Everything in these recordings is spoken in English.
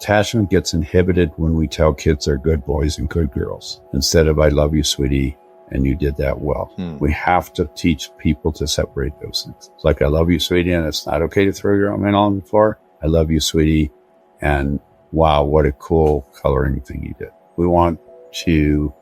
attachment gets inhibited when we tell kids they're good boys and good girls instead of I love you, sweetie, and you did that well. We have to teach people to separate those things. It's like I love you, sweetie, and it's not okay to throw your own on the floor. I love you, sweetie, and wow, what a cool coloring thing you did. We want to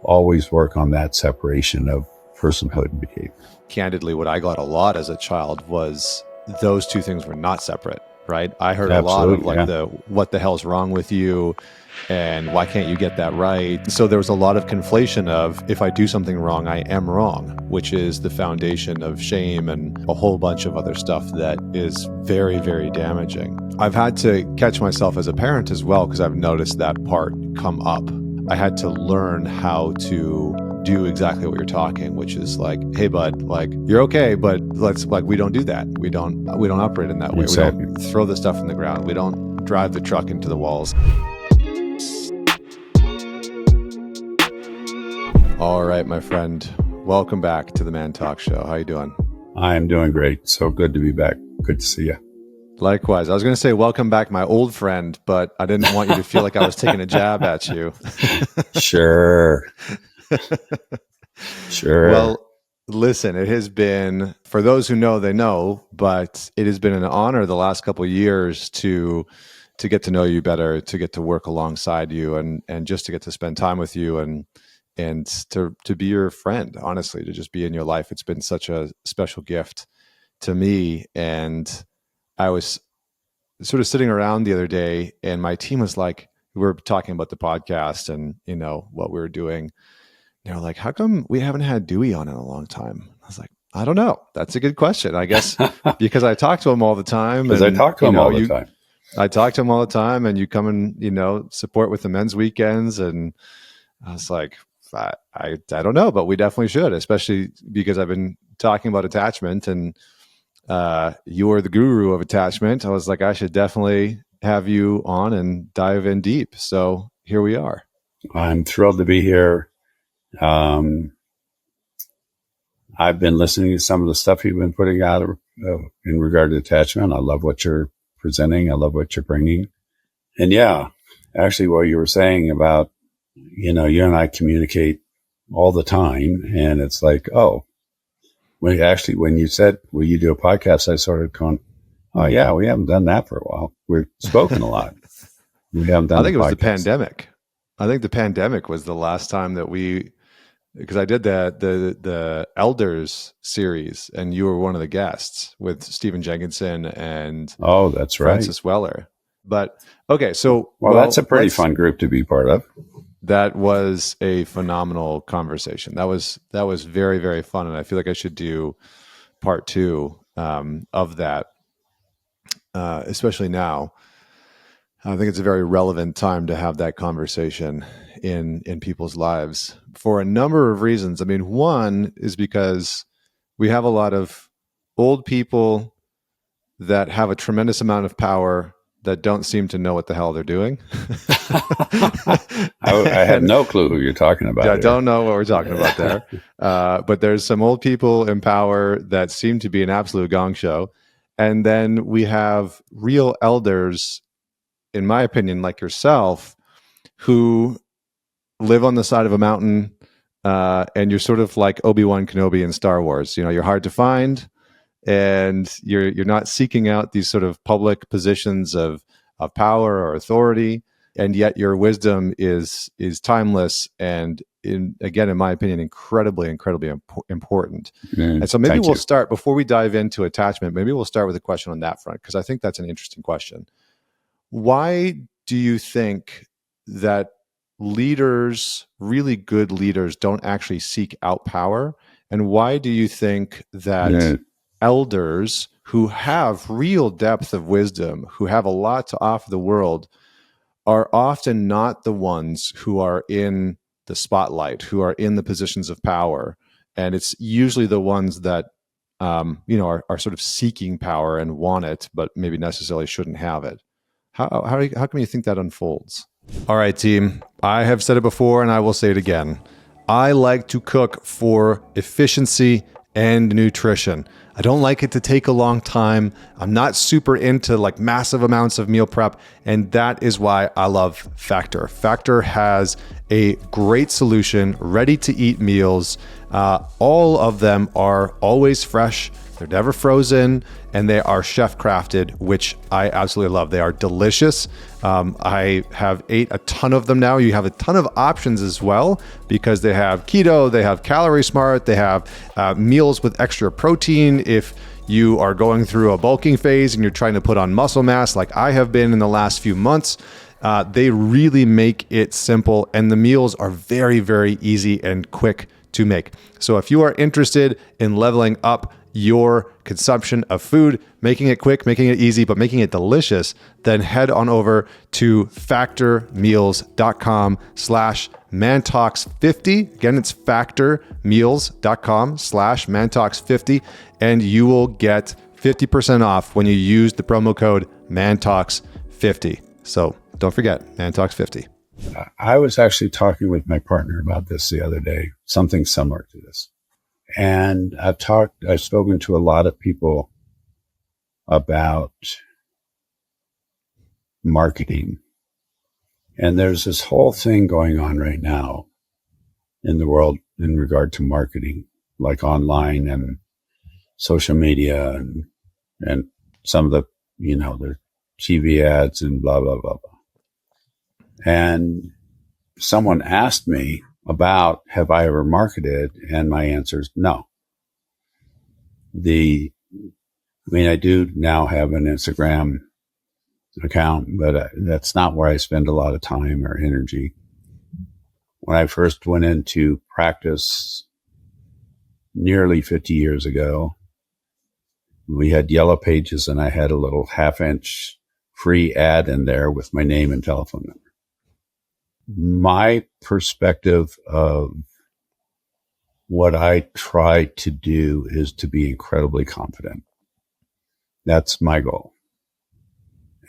always work on that separation of personhood and behavior. Candidly, what I got a lot as a child was those two things were not separate, right? I heard a lot of like what the hell's wrong with you and why can't you get that right? So there was a lot of conflation of if I do something wrong, I am wrong, which is the foundation of shame and a whole bunch of other stuff that is very, very damaging. I've had to catch myself as a parent as well because I've noticed that part come up. I had to learn how to do exactly what you're talking, which is like, hey, bud, like you're okay, but let's like we don't do that. We don't operate in that way. Exactly. We don't throw the stuff in the ground. We don't drive the truck into the walls. All right, my friend, welcome back to the ManTalks show. How you doing? I am doing great. So good to be back. Good to see you. Likewise. I was going to say welcome back, my old friend, but I didn't want you to feel like I was taking a jab at you. Sure. Sure. Well, listen, it has been, for those who know, they know, but it has been an honor the last couple of years to get to know you better, to get to work alongside you and just to get to spend time with you and to be your friend, honestly, to just be in your life. It's been such a special gift to me. And I was sort of sitting around the other day and my team was like, we were talking about the podcast and, you know, what we were doing. They were like, how come we haven't had Duey on in a long time? I was like, I don't know. That's a good question. I guess because I talk to him all the time. Because I talk to him all the time. I talk to him all the time and you come and, you know, support with the men's weekends. And I was like, I don't know, but we definitely should, especially because I've been talking about attachment and you are the guru of attachment. I was like, I should definitely have you on and dive in deep. So here we are. I'm thrilled to be here. I've been listening to some of the stuff you've been putting out in regard to attachment. I love what you're presenting. I love what you're bringing. And yeah, actually what you were saying about, you know, you and I communicate all the time. And it's like, oh, when you said, will you do a podcast? I started going, oh yeah, we haven't done that for a while. We've spoken a lot. We haven't done I think it was the podcast. pandemic. I think the pandemic was the last time that because I did the Elders series and you were one of the guests with Stephen Jenkinson and oh, that's right, Francis Weller. But okay, so well that's a pretty fun group to be part of. That was a phenomenal conversation. That was very, very fun, and I feel like I should do part 2 of that, especially now. I think it's a very relevant time to have that conversation in people's lives for a number of reasons. I mean, one is because we have a lot of old people that have a tremendous amount of power that don't seem to know what the hell they're doing. I had no clue who you're talking about. I don't know what we're talking about there. But there's some old people in power that seem to be an absolute gong show. And then we have real elders, in my opinion, like yourself, who live on the side of a mountain, and you're sort of like Obi-Wan Kenobi in Star Wars. You know, you're hard to find, and you're not seeking out these sort of public positions of power or authority, and yet your wisdom is timeless and, in my opinion, incredibly important. And so maybe we'll start, before we dive into attachment, maybe we'll start with a question on that front, because I think that's an interesting question. Why do you think that leaders, really good leaders, don't actually seek out power? And why do you think that elders who have real depth of wisdom, who have a lot to offer the world, are often not the ones who are in the spotlight, who are in the positions of power? And it's usually the ones that are sort of seeking power and want it, but maybe necessarily shouldn't have it. How come you think that unfolds? All right, team. I have said it before and I will say it again. I like to cook for efficiency and nutrition. I don't like it to take a long time. I'm not super into like massive amounts of meal prep. And that is why I love Factor. Factor has a great solution, ready to eat meals. All of them are always fresh. They're never frozen, and they are chef crafted, which I absolutely love. They are delicious. I have ate a ton of them now. You have a ton of options as well because they have keto, they have calorie smart, they have meals with extra protein. If you are going through a bulking phase and you're trying to put on muscle mass like I have been in the last few months, they really make it simple, and the meals are very, very easy and quick to make. So if you are interested in leveling up your consumption of food, making it quick, making it easy, but making it delicious, then head on over to factormeals.com/ManTalks50. Again, it's factormeals.com/ManTalks50, and you will get 50% off when you use the promo code ManTalks50. So don't forget, ManTalks50. I was actually talking with my partner about this the other day, something similar to this. And I've spoken to a lot of people about marketing. And there's this whole thing going on right now in the world in regard to marketing, like online and social media and some of the, the TV ads and blah, blah, blah, blah. And someone asked me about, have I ever marketed? And my answer is no. I do now have an Instagram account, but that's not where I spend a lot of time or energy. When I first went into practice nearly 50 years ago, we had yellow pages and I had a little 1/2-inch free ad in there with my name and telephone number. My perspective of what I try to do is to be incredibly confident. That's my goal.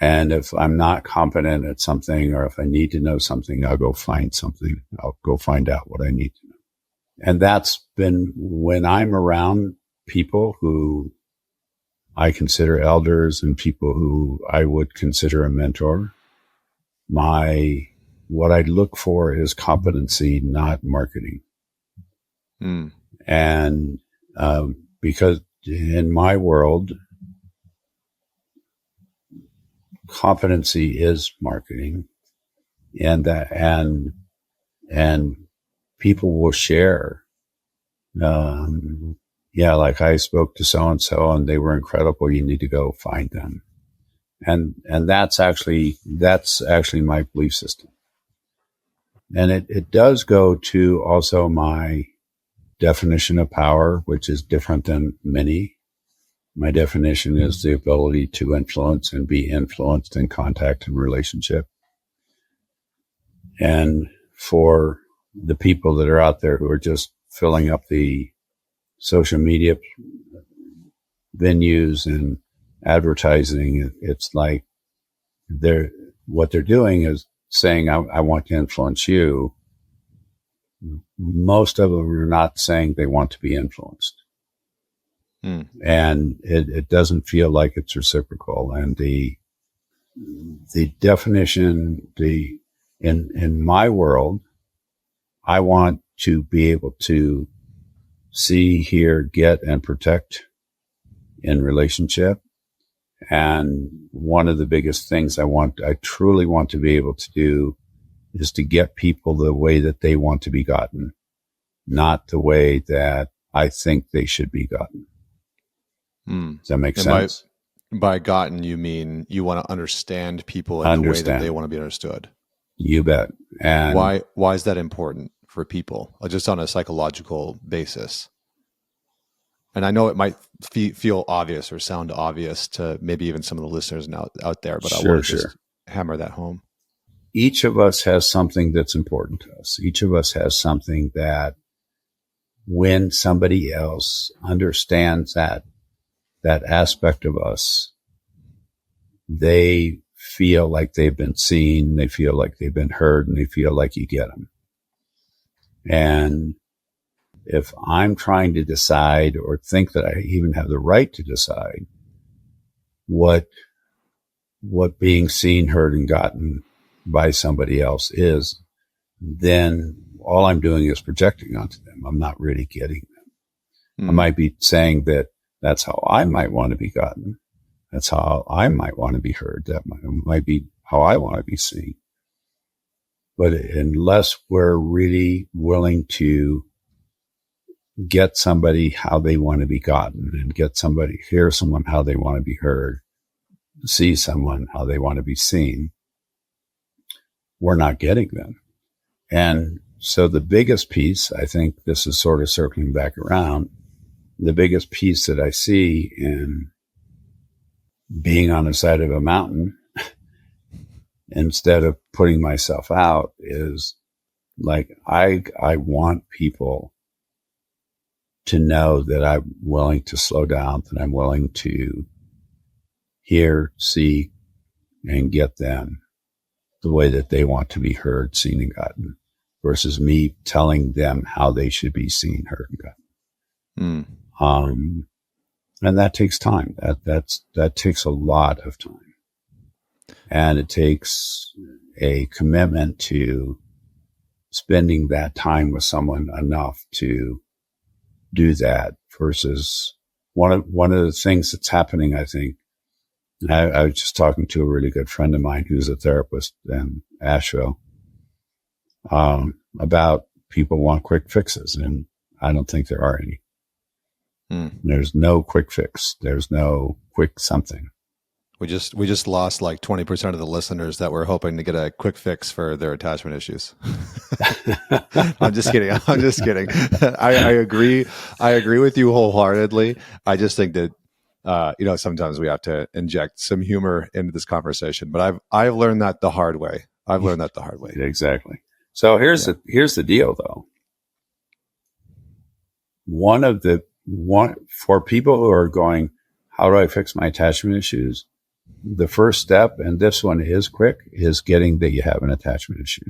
And if I'm not confident at something, or if I need to know something, I'll go find something. I'll go find out what I need to know. And that's been when I'm around people who I consider elders and people who I would consider a mentor. What I look for is competency, not marketing. And because in my world, competency is marketing, and people will share. Like I spoke to so and so, and they were incredible. You need to go find them, and that's actually my belief system. And it does go to also my definition of power, which is different than many. My definition is the ability to influence and be influenced in contact and relationship. And for the people that are out there who are just filling up the social media venues and advertising, it's like what they're doing is saying, I want to influence you. Most of them are not saying they want to be influenced. And it doesn't feel like it's reciprocal. And the definition, in my world, I want to be able to see, hear, get, and protect in relationship. And one of the biggest things I truly want to be able to do is to get people the way that they want to be gotten, not the way that I think they should be gotten. Does that make sense? By gotten, you mean you want to understand people in the way that they want to be understood. You bet. And why is that important for people, just on a psychological basis? And I know it might feel obvious or sound obvious to maybe even some of the listeners out there, but I want to just hammer that home. Each of us has something that's important to us. Each of us has something that when somebody else understands that aspect of us, they feel like they've been seen, they feel like they've been heard, and they feel like you get them. And if I'm trying to decide or think that I even have the right to decide what being seen, heard, and gotten by somebody else is, then all I'm doing is projecting onto them. I'm not really getting them. I might be saying that that's how I might want to be gotten. That's how I might want to be heard. That might be how I want to be seen. But unless we're really willing to get somebody how they want to be gotten and hear someone how they want to be heard, see someone how they want to be seen, we're not getting them. And so the biggest piece, I think this is sort of circling back around, the biggest piece that I see in being on the side of a mountain instead of putting myself out is like, I want people to know that I'm willing to slow down, that I'm willing to hear, see, and get them the way that they want to be heard, seen, and gotten, versus me telling them how they should be seen, heard, and gotten. And that takes time. That takes a lot of time. And it takes a commitment to spending that time with someone enough to do that, versus one of the things that's happening, I think. I was just talking to a really good friend of mine who's a therapist in Asheville, about people want quick fixes, and I don't think there are any. There's no quick fix. There's no quick something. We just lost like 20% of the listeners that were hoping to get a quick fix for their attachment issues. I'm just kidding. I agree with you wholeheartedly. I just think that sometimes we have to inject some humor into this conversation, but I've learned that the hard way. Exactly. So here's the deal though. For people who are going, how do I fix my attachment issues? The first step, and this one is quick, is getting that you have an attachment issue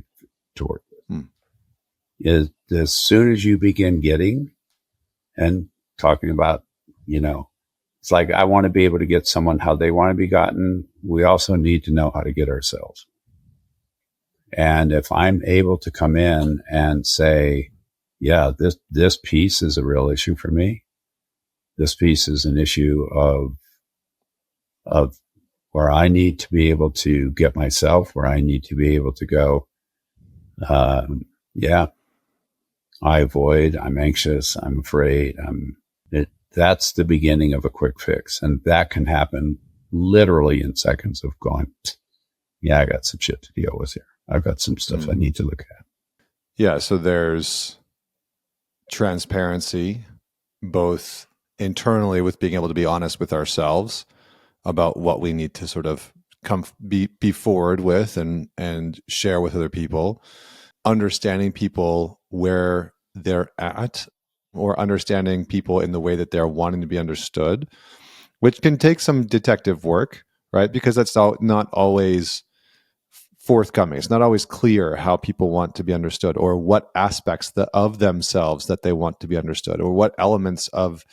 to work with. Is as soon as you begin getting and talking about, it's like, I want to be able to get someone how they want to be gotten. We also need to know how to get ourselves. And if I'm able to come in and say, yeah, this piece is a real issue for me. This piece is an issue of where I need to be able to get myself, where I need to be able to go, I avoid, I'm anxious, I'm afraid, that's the beginning of a quick fix. And that can happen literally in seconds of going, yeah, I got some shit to deal with here. I've got some stuff I need to look at. Yeah. So there's transparency, both internally with being able to be honest with ourselves about what we need to sort of be forward with and share with other people, understanding people where they're at, or understanding people in the way that they're wanting to be understood, which can take some detective work, right? Because that's not always forthcoming. It's not always clear how people want to be understood, or what aspects of themselves that they want to be understood, or what elements of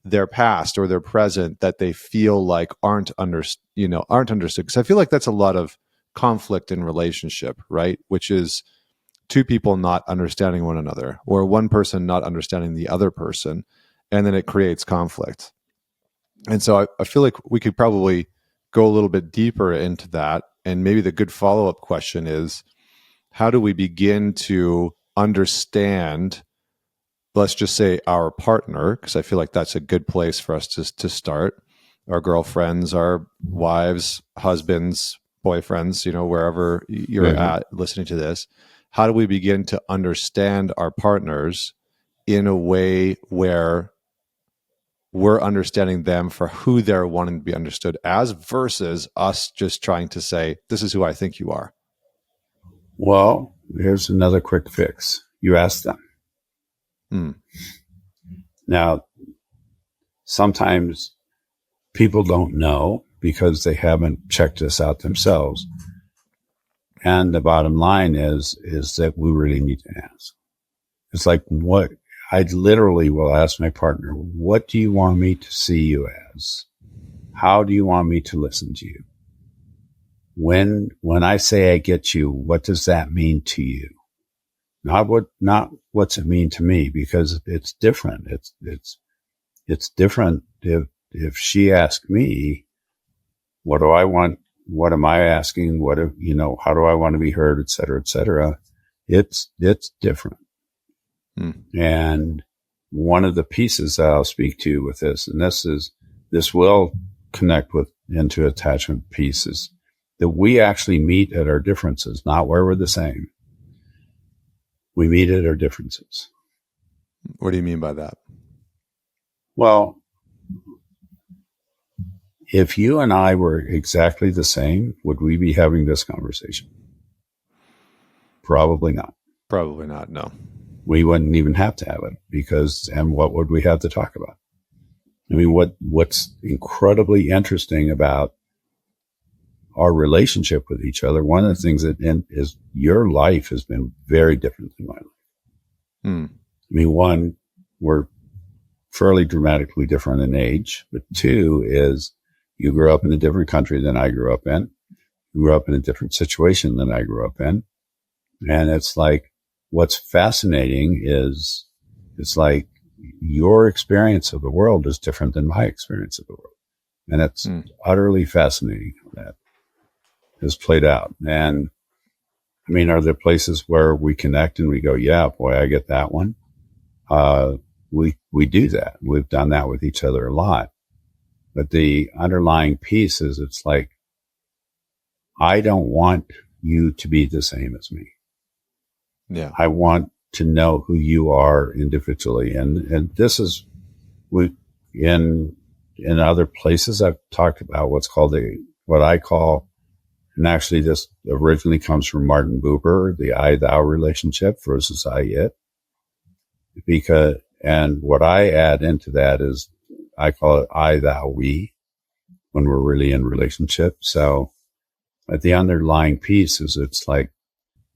their past or their present that they feel like aren't understood. Because I feel like that's a lot of conflict in relationship, right? Which is two people not understanding one another, or one person not understanding the other person, and then it creates conflict. And so I feel like we could probably go a little bit deeper into that. And maybe the good follow-up question is, how do we begin to understand, let's just say, our partner? Because I feel like that's a good place for us to start. Our girlfriends, our wives, husbands, boyfriends, wherever you're at listening to this. How do we begin to understand our partners in a way where we're understanding them for who they're wanting to be understood as, versus us just trying to say, this is who I think you are? Well, here's another quick fix. You ask them. Now, sometimes people don't know because they haven't checked this out themselves. And the bottom line is that we really need to ask. It's like, what I literally will ask my partner, what do you want me to see you as? How do you want me to listen to you? When I say I get you, what does that mean to you? Not what's it mean to me, because it's different. It's different if she asks me, what do I want? What am I asking? How do I want to be heard, et cetera, et cetera. It's different. And one of the pieces that I'll speak to with this, and this will connect into attachment pieces, that we actually meet at our differences, not where we're the same. We meet at our differences. What do you mean by that? Well, if you and I were exactly the same, would we be having this conversation? Probably not. Probably not, no. We wouldn't even have to have it, and what would we have to talk about? I mean, what's incredibly interesting about our relationship with each other, one of the things is your life has been very different than my life. I mean, one, we're fairly dramatically different in age, but two is you grew up in a different country than I grew up in. You grew up in a different situation than I grew up in. And it's like, what's fascinating is it's like your experience of the world is different than my experience of the world. And it's utterly fascinating how that has played out. And I mean, are there places where we connect and we go, yeah, boy, I get that one. We do that. We've done that with each other a lot. But the underlying piece is it's like, I don't want you to be the same as me. Yeah. I want to know who you are individually. And this is, in other places I've talked about what I call, and actually this originally comes from Martin Buber, the I-thou relationship versus I-it. And what I add into that is I call it I, thou, we when we're really in relationship. So at the underlying piece is it's like,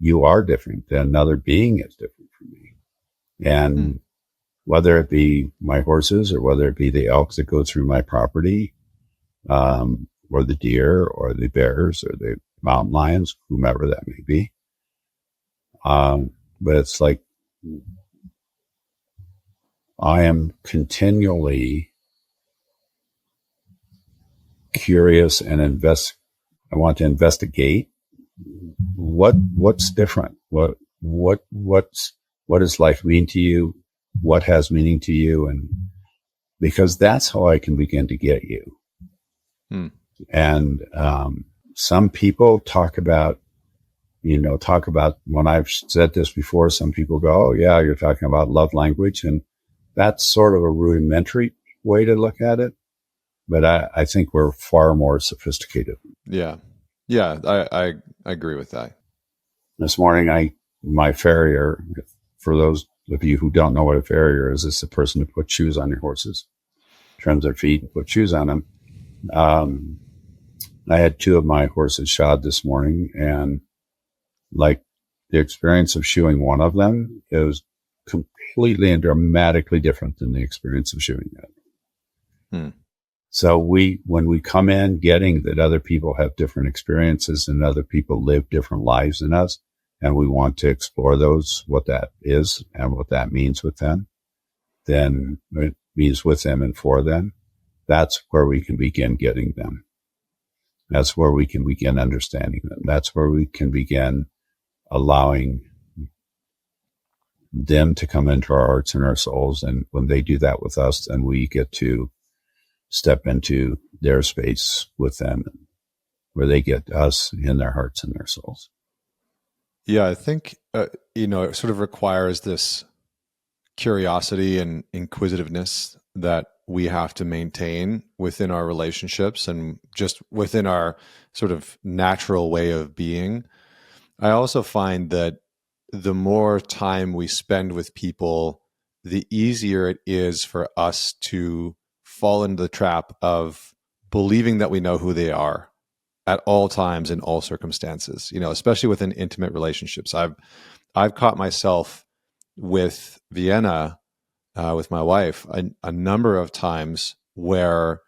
you are different. Another being is different from me. And whether it be my horses or whether it be the elk that go through my property, or the deer or the bears or the mountain lions, whomever that may be. But it's like, I am continually curious and I want to investigate what's different. What does life mean to you? What has meaning to you? And because that's how I can begin to get you. And, some people talk about, when I've said this before, some people go, oh yeah, you're talking about love language. And that's sort of a rudimentary way to look at it. But I think we're far more sophisticated. Yeah. Yeah. I agree with that. This morning, my farrier, for those of you who don't know what a farrier is, it's the person who puts shoes on your horses, trims their feet and put shoes on them. I had two of my horses shod this morning, and like the experience of shoeing one of them, it was completely and dramatically different than the experience of shoeing that. So when we come in getting that other people have different experiences and other people live different lives than us, and we want to explore what that is and what that means with them, then it means with them and for them. That's where we can begin getting them. That's where we can begin understanding them. That's where we can begin allowing them to come into our hearts and our souls. And when they do that with us, then we get to step into their space with them, where they get us in their hearts and their souls. Yeah, I think, it sort of requires this curiosity and inquisitiveness that we have to maintain within our relationships and just within our sort of natural way of being. I also find that the more time we spend with people, the easier it is for us to fall into the trap of believing that we know who they are at all times in all circumstances, especially within intimate relationships. I've caught myself with Vienna with my wife a number of times where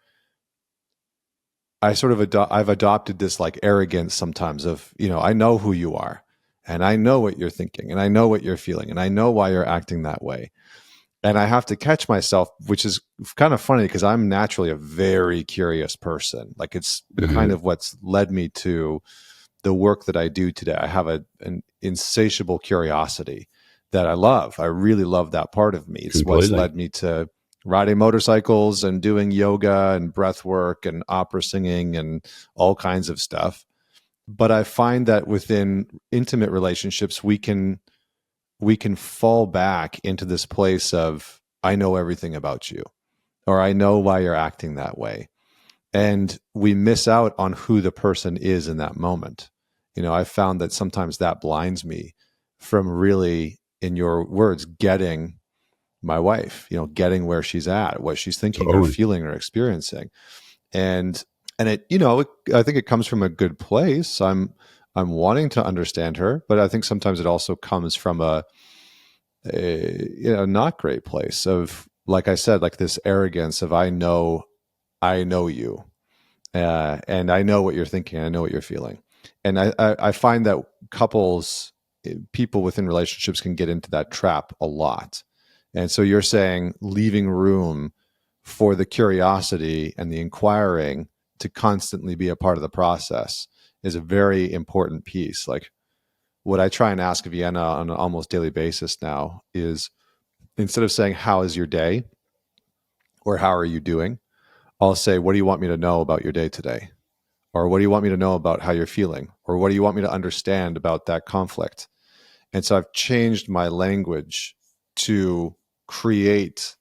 I sort of I've adopted this like arrogance sometimes of, I know who you are and I know what you're thinking and I know what you're feeling and I know why you're acting that way. And I have to catch myself, which is kind of funny because I'm naturally a very curious person. Like it's kind of what's led me to the work that I do today. I have an insatiable curiosity that I love. I really love that part of me. It's Completely. what's led me to riding motorcycles and doing yoga and breath work and opera singing and all kinds of stuff. But I find that within intimate relationships, we can fall back into this place of, I know everything about you, or I know why you're acting that way. And we miss out on who the person is in that moment. I found that sometimes that blinds me from really, in your words, getting my wife, getting where she's at, what she's thinking or feeling or experiencing. And it, I think it comes from a good place. I'm wanting to understand her, but I think sometimes it also comes from a not great place of, like I said, like this arrogance of I know you, and I know what you're thinking, I know what you're feeling, and I find that people within relationships can get into that trap a lot. And so you're saying leaving room for the curiosity and the inquiring to constantly be a part of the process is a very important piece. Like what I try and ask Vienna on an almost daily basis now is, instead of saying, how is your day? Or how are you doing? I'll say, what do you want me to know about your day today? Or what do you want me to know about how you're feeling? Or what do you want me to understand about that conflict? And so I've changed my language to create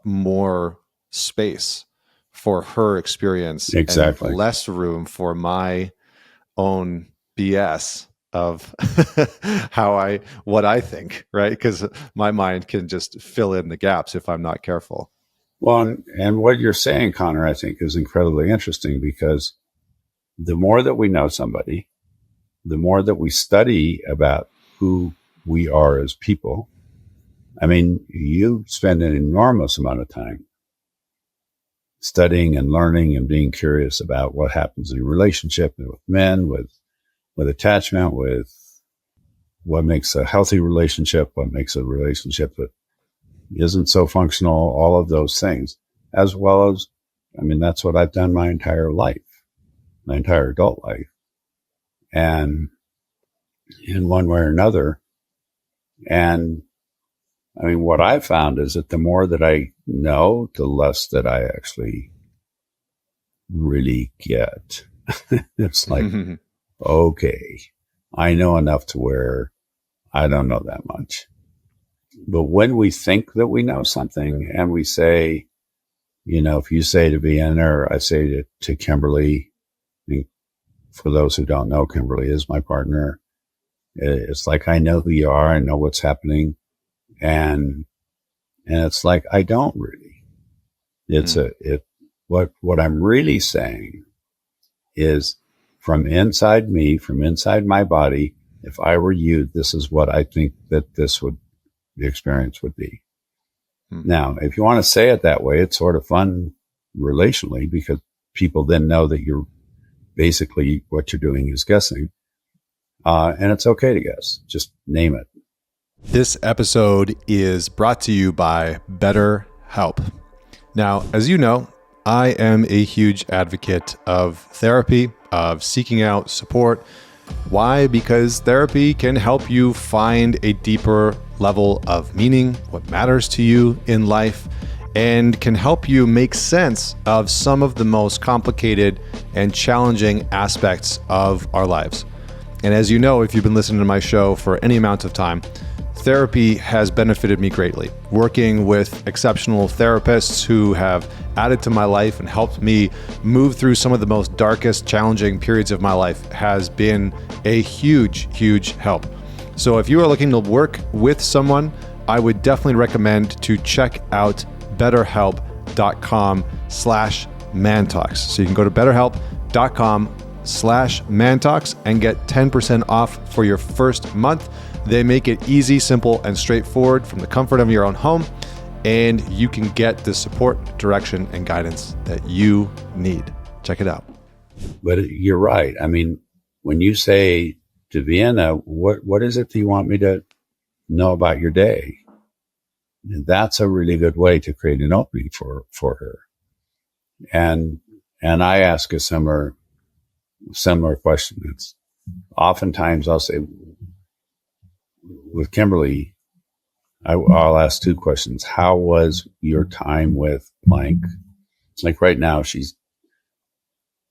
more space for her experience. Exactly. And less room for my own BS of what I think, right? Because my mind can just fill in the gaps if I'm not careful. Well, and what you're saying, Connor, I think is incredibly interesting, because the more that we know somebody, the more that we study about who we are as people. I mean, you spend an enormous amount of time studying and learning and being curious about what happens in a relationship with men, with attachment, with what makes a healthy relationship, what makes a relationship that isn't so functional, all of those things, as well as, I mean, that's what I've done my entire life, my entire adult life. And in one way or another. And I mean, what I've found is that the more that I know, the less that I actually really get. It's like, okay, I know enough to where I don't know that much. But when we think that we know something and we say, if you say to Vienna or I say to Kimberly, for those who don't know, Kimberly is my partner. It's like, I know who you are. I know what's happening. And it's like, I don't really. What I'm really saying is, from inside me, from inside my body, if I were you, this is what I think that the experience would be. Now, if you want to say it that way, it's sort of fun relationally, because people then know that you're basically, what you're doing is guessing. And it's okay to guess. Just name it. This episode is brought to you by BetterHelp. Now, as you know, I am a huge advocate of therapy, of seeking out support. Why? Because therapy can help you find a deeper level of meaning, what matters to you in life, and can help you make sense of some of the most complicated and challenging aspects of our lives. And as you know, if you've been listening to my show for any amount of time, therapy has benefited me greatly. Working with exceptional therapists who have added to my life and helped me move through some of the most darkest, challenging periods of my life has been a huge, huge help. So if you are looking to work with someone, I would definitely recommend to check out betterhelp.com/ManTalks. So you can go to betterhelp.com/ManTalks and get 10% off for your first month. They make it easy, simple, and straightforward from the comfort of your own home. and you can get the support, direction, and guidance that you need. Check it out. But you're right. I mean, when you say to Vienna, what is it that you want me to know about your day? And that's a really good way to create an opening for her. And I ask a similar question. It's oftentimes I'll say with Kimberly, I'll ask two questions. How was your time with blank? Like right now, she's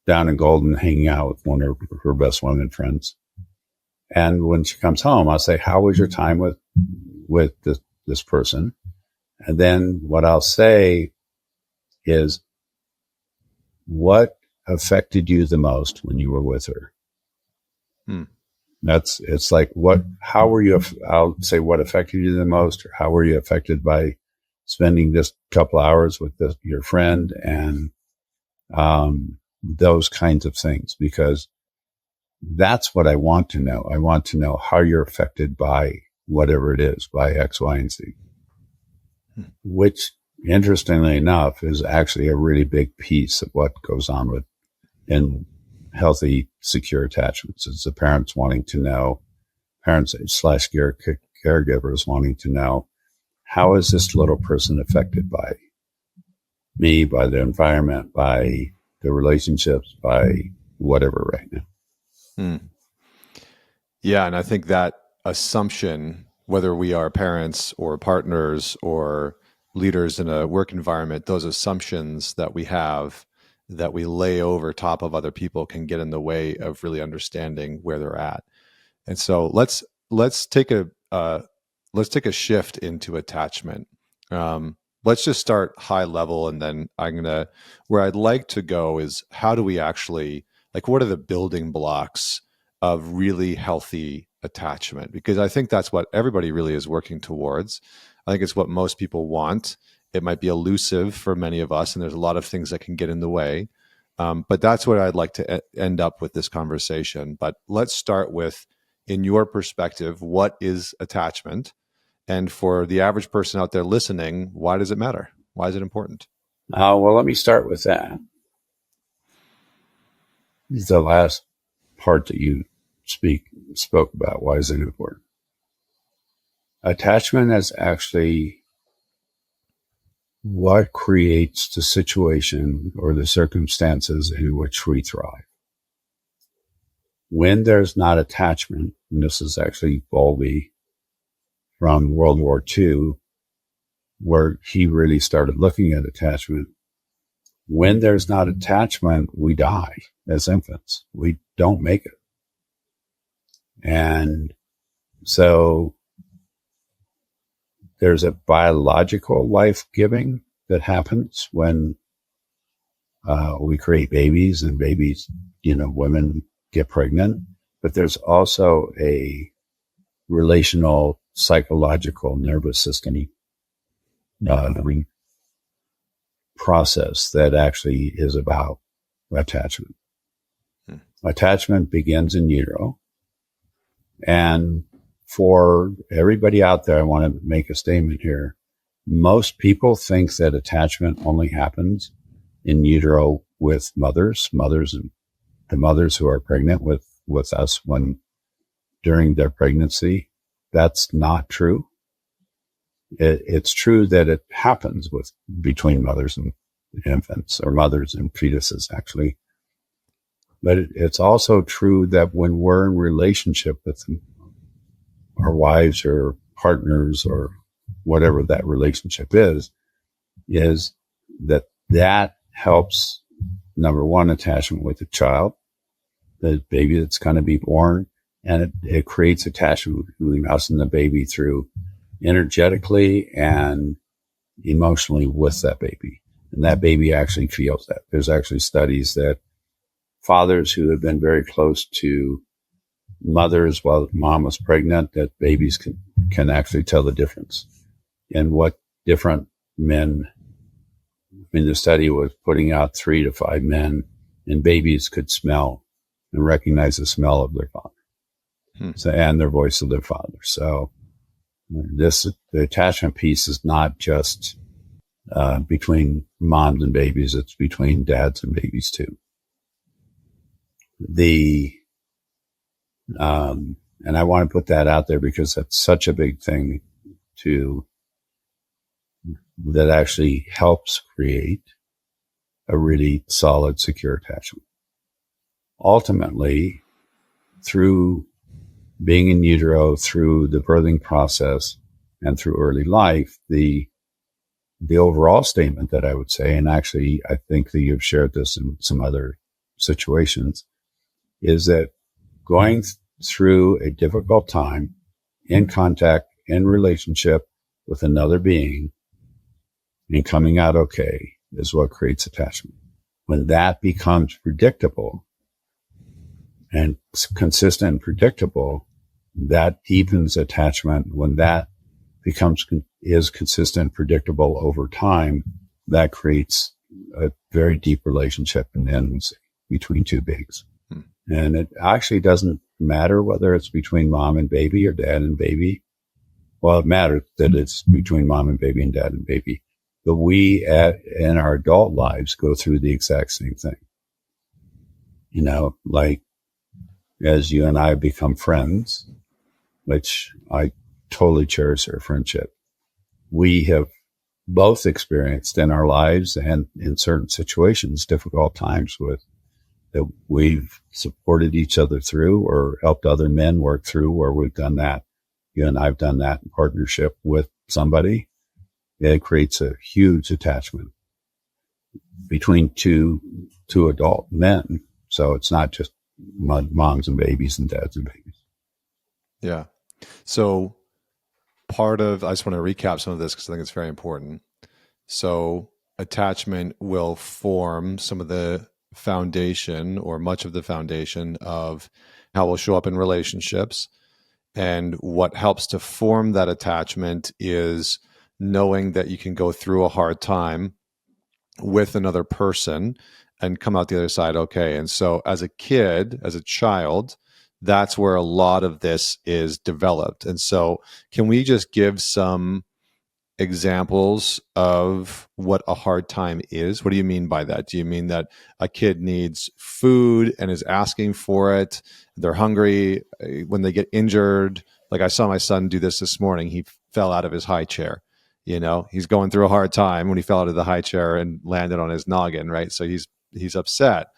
down in Golden hanging out with one of her best women friends. And when she comes home, I'll say, how was your time with this person? And then what I'll say is, what affected you the most when you were with her? It's like, how were you, I'll say what affected you the most, or how were you affected by spending this couple hours with your friend, and those kinds of things, because that's what I want to know. I want to know how you're affected by whatever it is, by X, Y, and Z, which, interestingly enough, is actually a really big piece of what goes on in healthy, secure attachments. It's the parents wanting to know, parents/caregivers wanting to know, how is this little person affected by me, by the environment, by the relationships, by whatever right now. Yeah, and I think that assumption, whether we are parents or partners or leaders in a work environment, those assumptions that we have that we lay over top of other people can get in the way of really understanding where they're at. And so let's take a shift into attachment. Let's just start high level, and then where I'd like to go is, how do we actually, like, what are the building blocks of really healthy attachment? Because I think that's what everybody really is working towards. I think it's what most people want. It might be elusive for many of us, and there's a lot of things that can get in the way. But that's where I'd like to end up with this conversation. But let's start with, in your perspective, what is attachment? And for the average person out there listening, why does it matter? Why is it important? Well, let me start with that. The last part that you spoke about, why is it important? Attachment is actually what creates the situation or the circumstances in which we thrive. When there's not attachment, and this is actually Bowlby from World War II, where he really started looking at attachment. When there's not attachment, we die as infants. We don't make it. And so there's a biological life giving that happens when we create babies, and babies, women get pregnant. But there's also a relational, psychological, nervous system process that actually is about attachment. Attachment begins in utero. And for everybody out there, I want to make a statement here. Most people think that attachment only happens in utero with mothers and the mothers who are pregnant with us during their pregnancy. That's not true. It's true that it happens between mothers and infants, or mothers and fetuses, actually. But it's also true that when we're in relationship with our wives or partners or whatever that relationship is that helps, number one, attachment with the child, the baby that's going to be born, and it creates attachment between us and the baby through energetically and emotionally with that baby. And that baby actually feels that. There's actually studies that fathers who have been very close to mothers while mom was pregnant, that babies can actually tell the difference. And what different men, the study was putting out 3 to 5 men, and babies could smell and recognize the smell of their father. So, and their voice of their father. So the attachment piece is not just between moms and babies. It's between dads and babies too. And I want to put that out there because that's such a big thing that actually helps create a really solid, secure attachment. Ultimately, through being in utero, through the birthing process, and through early life, the overall statement that I would say, and actually I think that you've shared this in some other situations, is that going through a difficult time in contact, in relationship with another being, and coming out okay is what creates attachment. When that becomes predictable and consistent and predictable, that deepens attachment. When that is consistent, predictable over time, that creates a very deep relationship and intimacy between two beings. And it actually doesn't matter whether it's between mom and baby or dad and baby. Well, it matters that it's between mom and baby and dad and baby. But we in our adult lives go through the exact same thing. You know, like as you and I become friends, which I totally cherish our friendship, we have both experienced in our lives and in certain situations difficult times that we've supported each other through or helped other men work through, or we've done that. You and I've done that in partnership with somebody. It creates a huge attachment between two adult men. So it's not just moms and babies and dads and babies. Yeah. So I just want to recap some of this because I think it's very important. So attachment will form some of the foundation or much of the foundation of how we'll show up in relationships. And what helps to form that attachment is knowing that you can go through a hard time with another person and come out the other side okay. And so as a child, that's where a lot of this is developed. And so can we just give some examples of what a hard time is? What do you mean by that? Do you mean that a kid needs food and is asking for it? They're hungry when they get injured. Like I saw my son do this morning. He fell out of his high chair. You know, he's going through a hard time when he fell out of the high chair and landed on his noggin, right? So he's upset.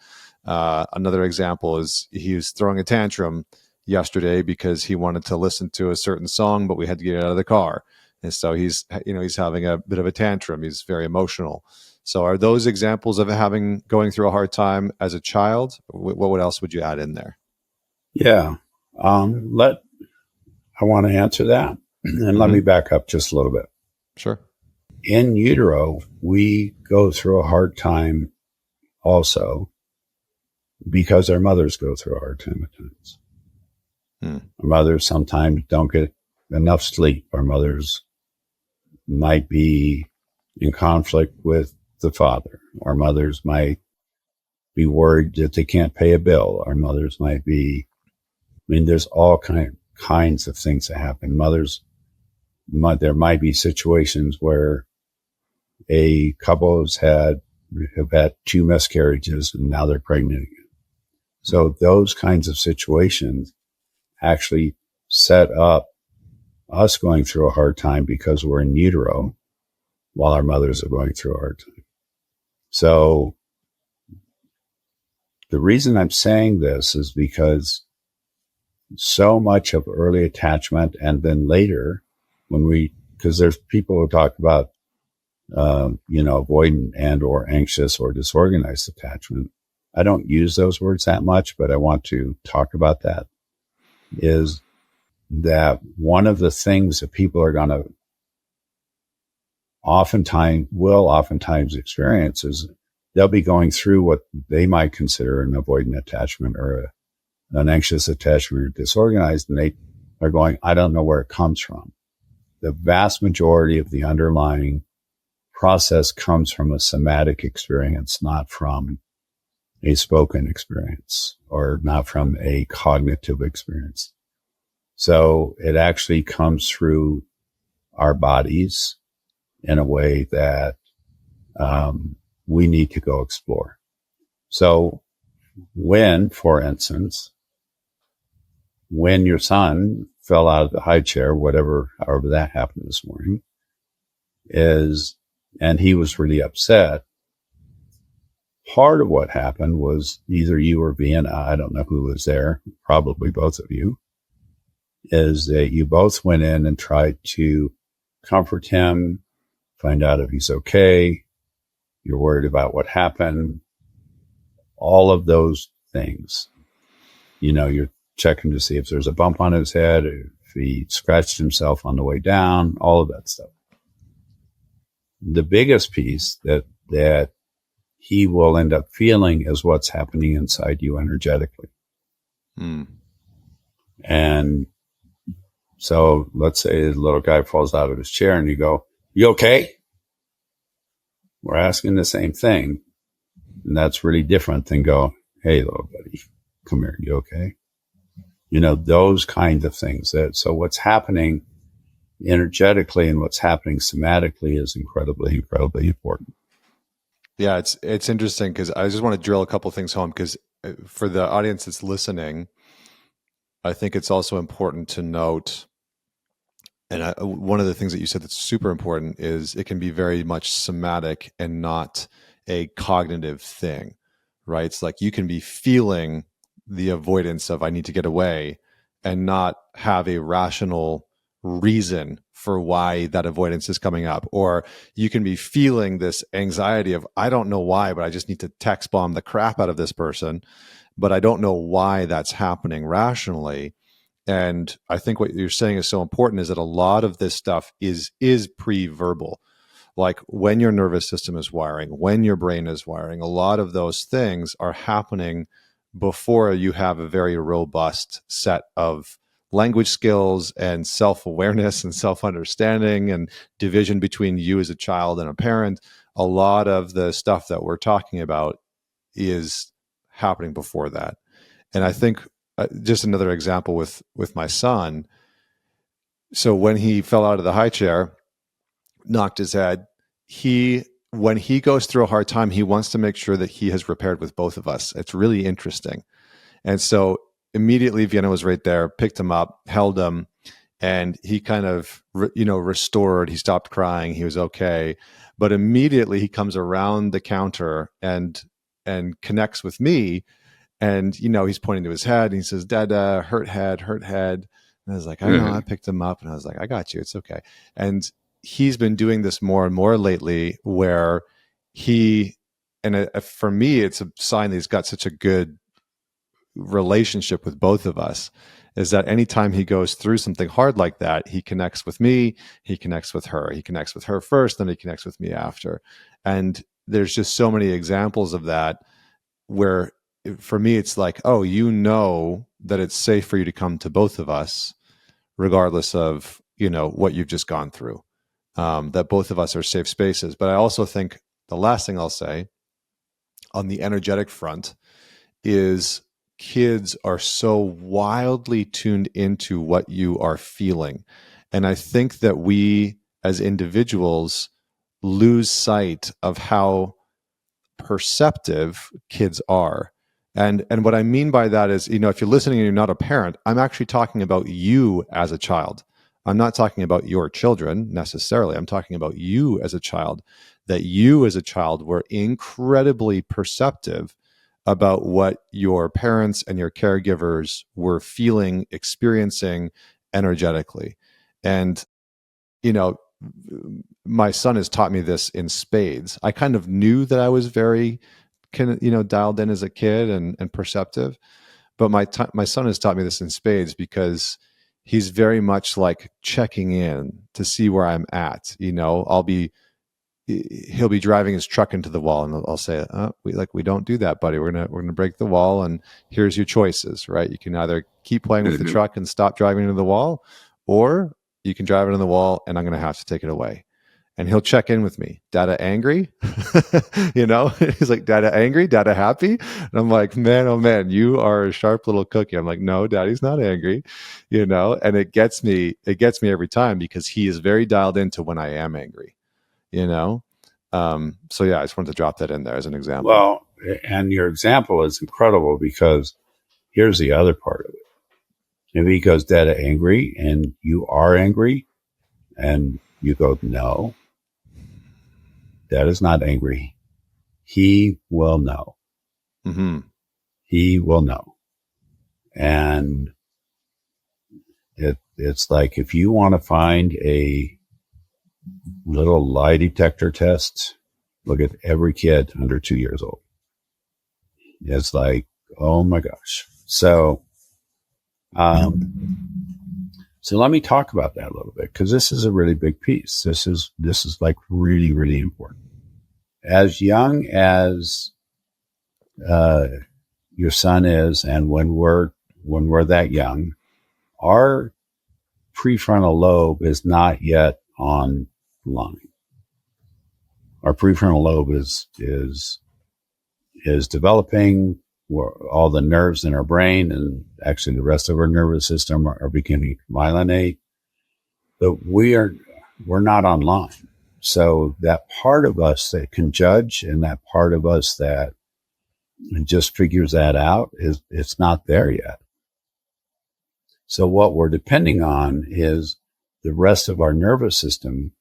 Another example is he was throwing a tantrum yesterday because he wanted to listen to a certain song, but we had to get out of the car. And so he's having a bit of a tantrum. He's very emotional. So are those examples of going through a hard time as a child? What else would you add in there? Yeah. I want to answer that. And let me back up just a little bit. Sure. In utero, we go through a hard time also because our mothers go through a hard time at times. Our mothers sometimes don't get enough sleep. Our mothers might be in conflict with the father. Our mothers might be worried that they can't pay a bill. Our mothers might be, there's all kinds of things that happen. There might be situations where a couple have had 2 miscarriages and now they're pregnant again. So those kinds of situations actually set up us going through a hard time because we're in utero while our mothers are going through a hard time. So the reason I'm saying this is because so much of early attachment and then later because there's people who talk about, avoidant and or anxious or disorganized attachment. I don't use those words that much, but I want to talk about that, is that one of the things that people are going to oftentimes experience is they'll be going through what they might consider an avoidant attachment or an anxious attachment or disorganized, and they are going, I don't know where it comes from. The vast majority of the underlying process comes from a somatic experience, not from a spoken experience or not from a cognitive experience. So it actually comes through our bodies in a way that we need to go explore. So when, for instance, when your son fell out of the high chair, however that happened this morning, and he was really upset, part of what happened was either you or Vienna, I don't know who was there, probably both of you, is that you both went in and tried to comfort him, find out if he's okay. You're worried about what happened. All of those things. You're checking to see if there's a bump on his head, if he scratched himself on the way down, all of that stuff. The biggest piece that he will end up feeling is what's happening inside you energetically. And so let's say the little guy falls out of his chair and you go, "You okay?" We're asking the same thing. And that's really different than go, "Hey, little buddy, come here. You okay?" Those kinds of things. So what's happening energetically and what's happening somatically is incredibly, incredibly important. Yeah, it's interesting because I just want to drill a couple things home, because for the audience that's listening, I think it's also important to note, and one of the things that you said that's super important is it can be very much somatic and not a cognitive thing, right? It's like you can be feeling the avoidance of "I need to get away" and not have a rational reason for why that avoidance is coming up. Or you can be feeling this anxiety of "I don't know why, but I just need to text bomb the crap out of this person, but I don't know why that's happening rationally." And I think what you're saying is so important, is that a lot of this stuff is pre-verbal. Like when your nervous system is wiring, when your brain is wiring, a lot of those things are happening before you have a very robust set of language skills and self-awareness and self-understanding and division between you as a child and a parent. A lot of the stuff that we're talking about is happening before that. And I think just another example with my son. So when he fell out of the high chair, knocked his head, when he goes through a hard time, he wants to make sure that he has repaired with both of us. It's really interesting. And so immediately Vienna was right there, picked him up, held him, and he kind of, restored. He stopped crying. He was okay. But immediately he comes around the counter and connects with me. And, he's pointing to his head and he says, "Dada, hurt head, hurt head." And I was like, "I know." I picked him up and I was like, "I got you. It's okay." And he's been doing this more and more lately, where for me, it's a sign that he's got such a good relationship with both of us, is that anytime he goes through something hard like that, he connects with me, he connects with her. He connects with her first, then he connects with me after. And there's just so many examples of that where, for me, it's like, oh, that it's safe for you to come to both of us, regardless of, what you've just gone through, that both of us are safe spaces. But I also think the last thing I'll say on the energetic front is kids are so wildly tuned into what you are feeling. And I think that we as individuals lose sight of how perceptive kids are. And what I mean by that is, if you're listening and you're not a parent, I'm actually talking about you as a child. I'm not talking about your children necessarily. I'm talking about you as a child, that you as a child were incredibly perceptive about what your parents and your caregivers were feeling, experiencing energetically. And, my son has taught me this in spades. I kind of knew that I was very, dialed in as a kid and perceptive, but my son has taught me this in spades, because he's very much like checking in to see where I'm at. He'll be driving his truck into the wall, and I'll say, we don't do that, buddy. We're gonna break the wall, and here's your choices, right? You can either keep playing with the truck and stop driving into the wall, or you can drive it into the wall, and I'm gonna have to take it away. And he'll check in with me. "Dada angry?" He's like, "Dada angry? Dada happy?" And I'm like, "Man, oh man, you are a sharp little cookie." I'm like, "No, Daddy's not angry," and it gets me every time, because he is very dialed into when I am angry, So yeah, I just wanted to drop that in there as an example. Well, and your example is incredible because here's the other part of it. If he goes dead angry and you are angry and you go, no, Dad is not angry. He will know. Mm-hmm. He will know. And it's like if you want to find a little lie detector test, look at every kid under 2 years old. It's like, oh my gosh. So let me talk about that a little bit because this is a really big piece. This is like really, really important. As young as your son is, and when we're that young, our prefrontal lobe is not yet online. Our prefrontal lobe is developing. All the nerves in our brain and actually the rest of our nervous system are beginning to myelinate, but we're not online. So that part of us that can judge and that part of us that just figures that out it's not there yet. So what we're depending on is the rest of our nervous system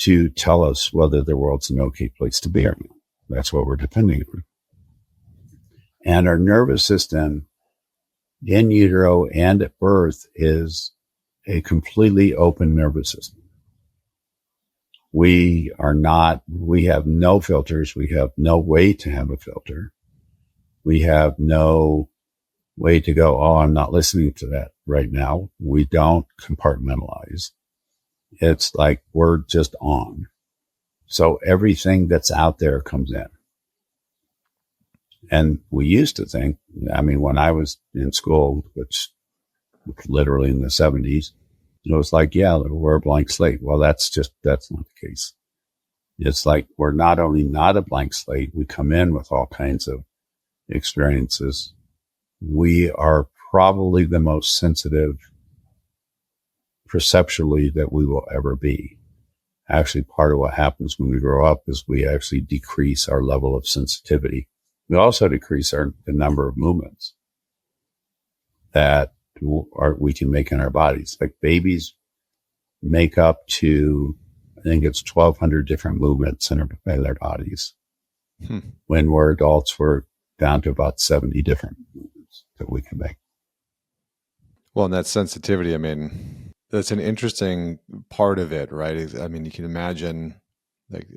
to tell us whether the world's an okay place to be or not. That's what we're depending on. And our nervous system in utero and at birth is a completely open nervous system. We have no filters. We have no way to have a filter. We have no way to go, oh, I'm not listening to that right now. We don't compartmentalize. It's like we're just on. So everything that's out there comes in. And we used to think, when I was in school, which literally in the 70s, it was like, yeah, we're a blank slate. Well, that's not the case. It's like we're not only not a blank slate, we come in with all kinds of experiences. We are probably the most sensitive perceptually that we will ever be. Actually, part of what happens when we grow up is we actually decrease our level of sensitivity. We also decrease the number of movements that we can make in our bodies. Like babies make up to, I think it's 1,200 different movements in their bodies. When we're adults, we're down to about 70 different movements that we can make. Well, and that sensitivity, that's an interesting part of it, right? You can imagine like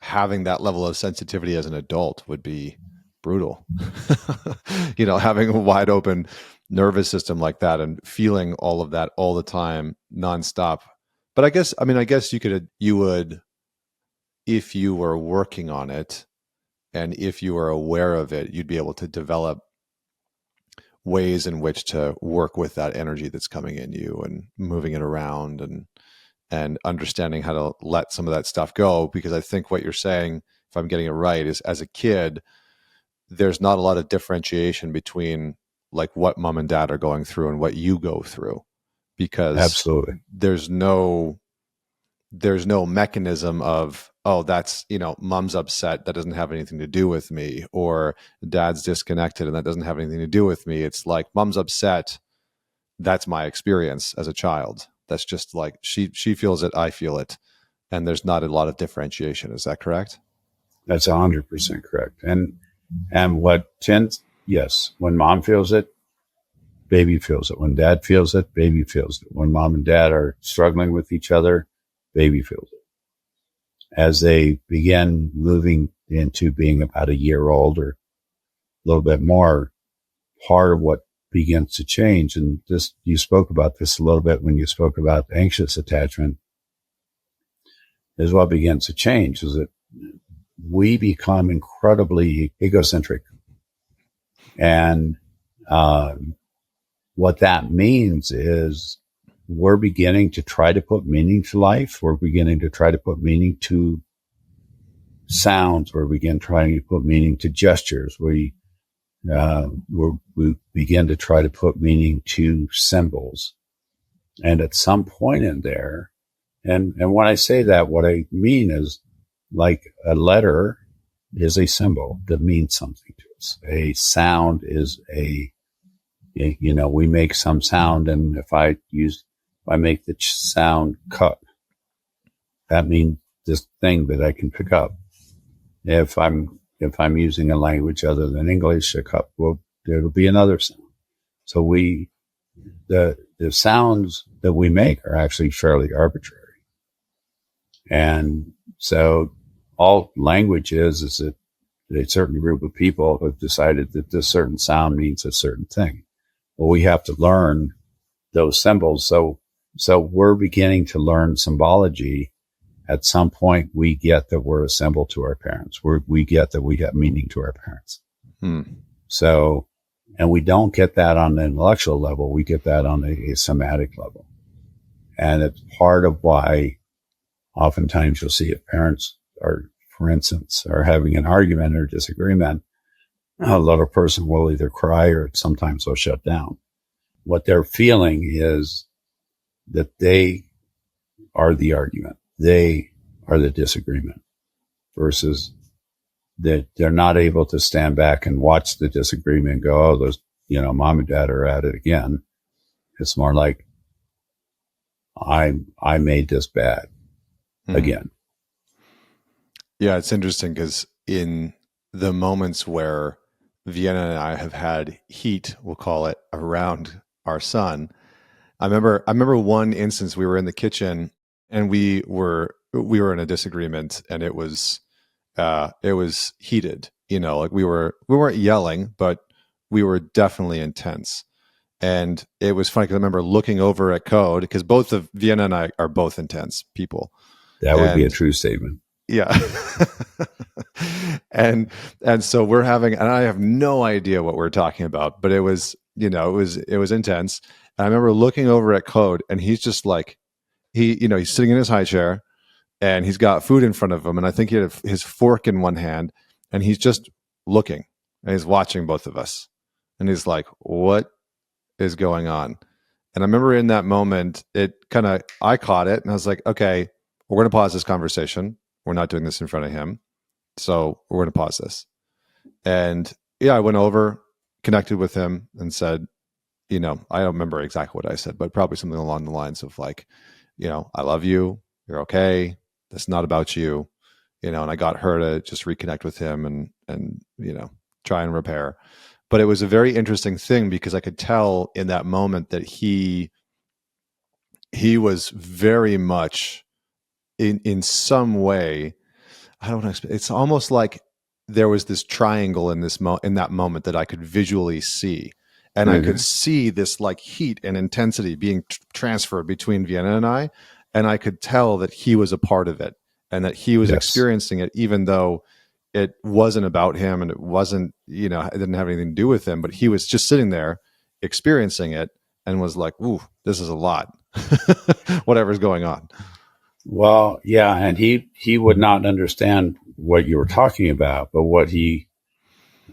having that level of sensitivity as an adult would be brutal. Having a wide open nervous system like that and feeling all of that all the time, nonstop. But I guess you would, if you were working on it and if you were aware of it, you'd be able to develop ways in which to work with that energy that's coming in you and moving it around and understanding how to let some of that stuff go. Because I think what you're saying, if I'm getting it right, is as a kid, there's not a lot of differentiation between like what mom and dad are going through and what you go through, because absolutely there's no mechanism of, oh, that's, mom's upset, that doesn't have anything to do with me, or dad's disconnected and that doesn't have anything to do with me. It's like mom's upset, that's my experience as a child. That's just like she feels it, I feel it, and there's not a lot of differentiation. Is that correct? That's 100% correct. And yes, when mom feels it, baby feels it. When dad feels it, baby feels it. When mom and dad are struggling with each other, baby feels it. As they begin moving into being about a year old or a little bit more, part of what begins to change, and you spoke about this a little bit when you spoke about anxious attachment, is what begins to change, is that we become incredibly egocentric. And what that means is we're beginning to try to put meaning to life. We're beginning to try to put meaning to sounds. We're trying to put meaning to gestures. We begin to try to put meaning to symbols. And at some point in there, and when I say that, what I mean is like a letter is a symbol that means something to us. A sound is we make some sound, and if I make the sound cup, that means this thing that I can pick up. If I'm using a language other than English, a cup there'll be another sound. So the sounds that we make are actually fairly arbitrary. And so all language is that a certain group of people have decided that this certain sound means a certain thing. Well, we have to learn those symbols. So we're beginning to learn symbology. At some point, we get that we're a symbol to our parents. We get that we have meaning to our parents. So, and we don't get that on the intellectual level. We get that on a somatic level. And it's part of why oftentimes you'll see if parents are, for instance, are having an argument or disagreement, a little person will either cry or sometimes they'll shut down. What they're feeling is that they are the argument. They are the disagreement, versus that they're not able to stand back and watch the disagreement and go, oh, those, mom and dad are at it again. It's more like, I made this bad again. Yeah, it's interesting because in the moments where Vienna and I have had heat, we'll call it, around our son, I remember one instance we were in the kitchen and we were in a disagreement, and it was heated. Like we weren't yelling, but we were definitely intense. And it was funny because I remember looking over at Code, because both of Vienna and I are both intense people. That would be a true statement. Yeah. and so we're having, and I have no idea what we're talking about, but it was intense. And I remember looking over at Code, and he's just like, he's sitting in his high chair and he's got food in front of him. And I think he had his fork in one hand, and he's just looking, and he's watching both of us. And he's like, what is going on? And I remember in that moment, I caught it, and I was like, okay, we're going to pause this conversation. We're not doing this in front of him. So we're going to pause this. And I went over, connected with him, and said, I don't remember exactly what I said, but probably something along the lines of like, I love you. You're okay. That's not about you. And I got her to just reconnect with him and try and repair. But it was a very interesting thing because I could tell in that moment that he was very much in some way, I don't know, it's almost like there was this triangle in that moment that I could visually see. And I could see this like heat and intensity being transferred between Vienna and I. And I could tell that he was a part of it and that he was experiencing it, even though it wasn't about him and it wasn't, it didn't have anything to do with him, but he was just sitting there experiencing it and was like, ooh, this is a lot, whatever's going on. Well, yeah. And he would not understand what you were talking about, but what he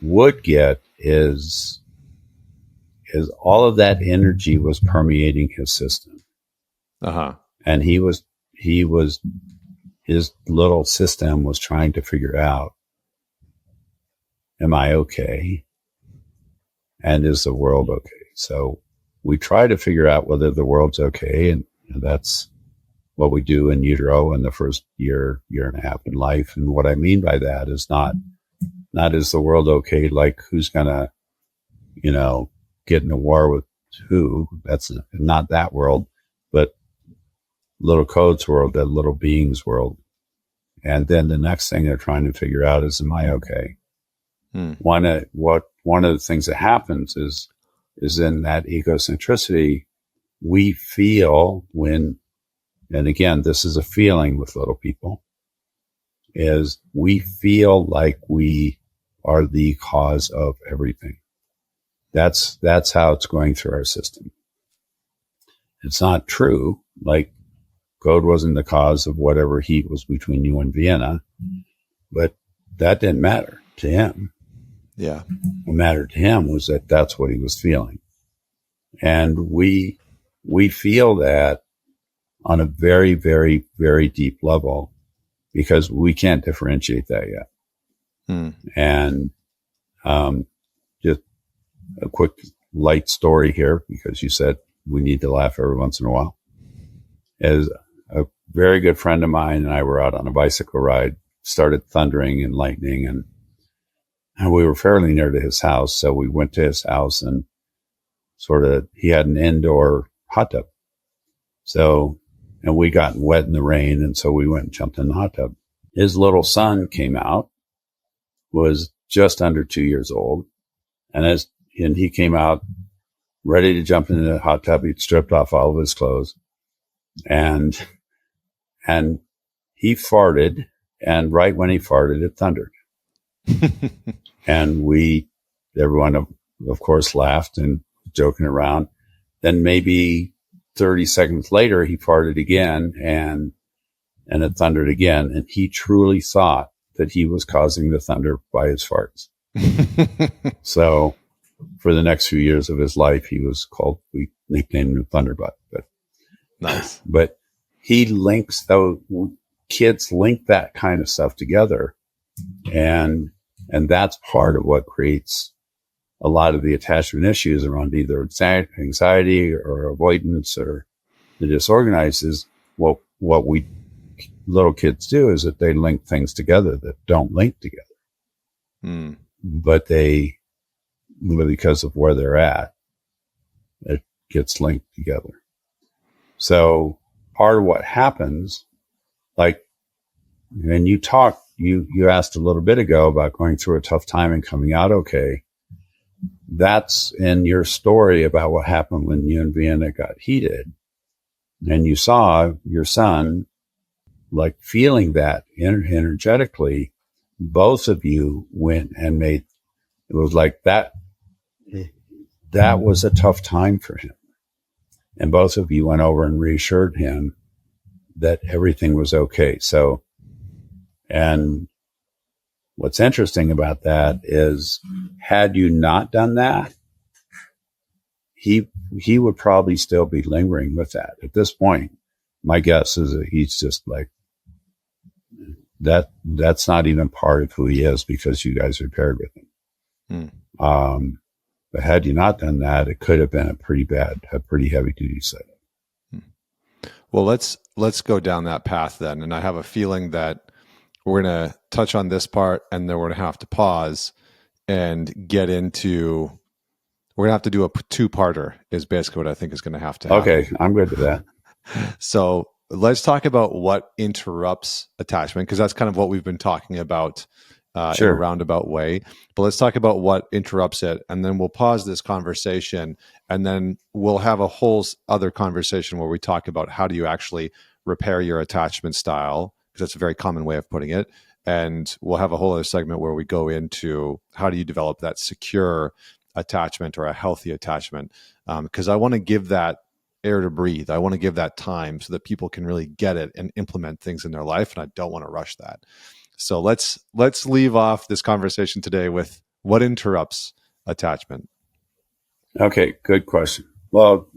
would get is all of that energy was permeating his system. And his little system was trying to figure out, am I okay? And is the world okay? So we try to figure out whether the world's okay. And that's what we do in utero in the first year and a half in life. And what I mean by that is not is the world okay? Like who's gonna, get in a war with who? That's not that world, but little Code's world, that little being's world. And then the next thing they're trying to figure out is, am I okay? One of the things that happens is in that egocentricity, we feel when, and again, this is a feeling with little people, is we feel like we are the cause of everything. That's how it's going through our system. It's not true. Like Code wasn't the cause of whatever heat was between you and Vienna, but that didn't matter to him. Yeah. What mattered to him was that that's what he was feeling. And we feel that on a very, very, very deep level. because we can't differentiate that yet. And just a quick light story here, because you said we need to laugh every once in a while. As a very good friend of mine and I were out on a bicycle ride, started thundering and lightning, and we were fairly near to his house. So we went to his house, and he had an indoor hot tub. So, and we got wet in the rain. And so we went and jumped in the hot tub. His little son came out, was just under 2 years old. And he came out ready to jump into the hot tub. He'd stripped off all of his clothes, and he farted. And right when he farted, it thundered. And everyone of course laughed and joking around. Then maybe 30 seconds later, he farted again, and it thundered again. And he truly thought that he was causing the thunder by his farts. So for the next few years of his life, we nicknamed him Thunderbutt. But nice. But kids link that kind of stuff together. And that's part of what creates a lot of the attachment issues around either anxiety or avoidance or the disorganized. Is what we little kids do is that they link things together that don't link together. But because of where they're at, it gets linked together. So part of what happens, and you asked a little bit ago about going through a tough time and coming out okay. That's in your story about what happened when you and Vienna got heated. And you saw your son feeling that energetically. Both of you went and it was like that. That was a tough time for him. And both of you went over and reassured him that everything was okay. So, and what's interesting about that is, had you not done that, he would probably still be lingering with that. At this point, my guess is that he's just that's not even part of who he is, because you guys are paired with him. But had you not done that, it could have been a pretty heavy duty setup. Well, let's go down that path then. And I have a feeling that we're going to touch on this part, and then we're going to have to pause and we're going to have to do a two-parter is basically what I think is going to have to happen. Okay. I'm good with that. So let's talk about what interrupts attachment, because that's kind of what we've been talking about in a roundabout way. But let's talk about what interrupts it, and then we'll pause this conversation, and then we'll have a whole other conversation where we talk about how do you actually repair your attachment style, because that's a very common way of putting it. And we'll have a whole other segment where we go into how do you develop that secure attachment or a healthy attachment, because I want to give that air to breathe. I want to give that time so that people can really get it and implement things in their life, and I don't want to rush that. So let's leave off this conversation today with what interrupts attachment. Okay, good question. Well,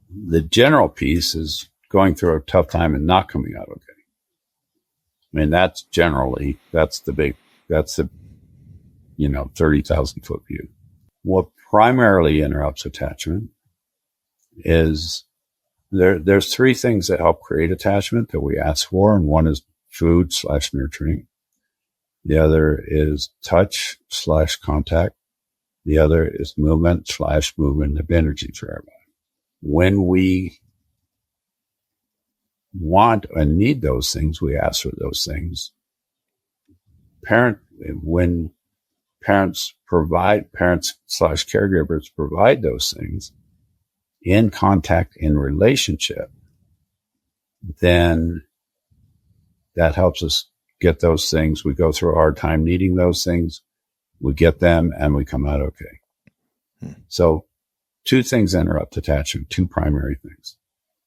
the general piece is going through a tough time and not coming out okay. I mean, that's the 30,000 foot view. What primarily interrupts attachment is there's three things that help create attachment that we ask for. And one is food/nurturing. The other is touch/contact. The other is movement of energy for everybody. When we want and need those things, we ask for those things. When parents/caregivers provide those things in contact, in relationship, then that helps us get those things. We go through a hard time needing those things. We get them and we come out okay. So two things interrupt attachment, two primary things.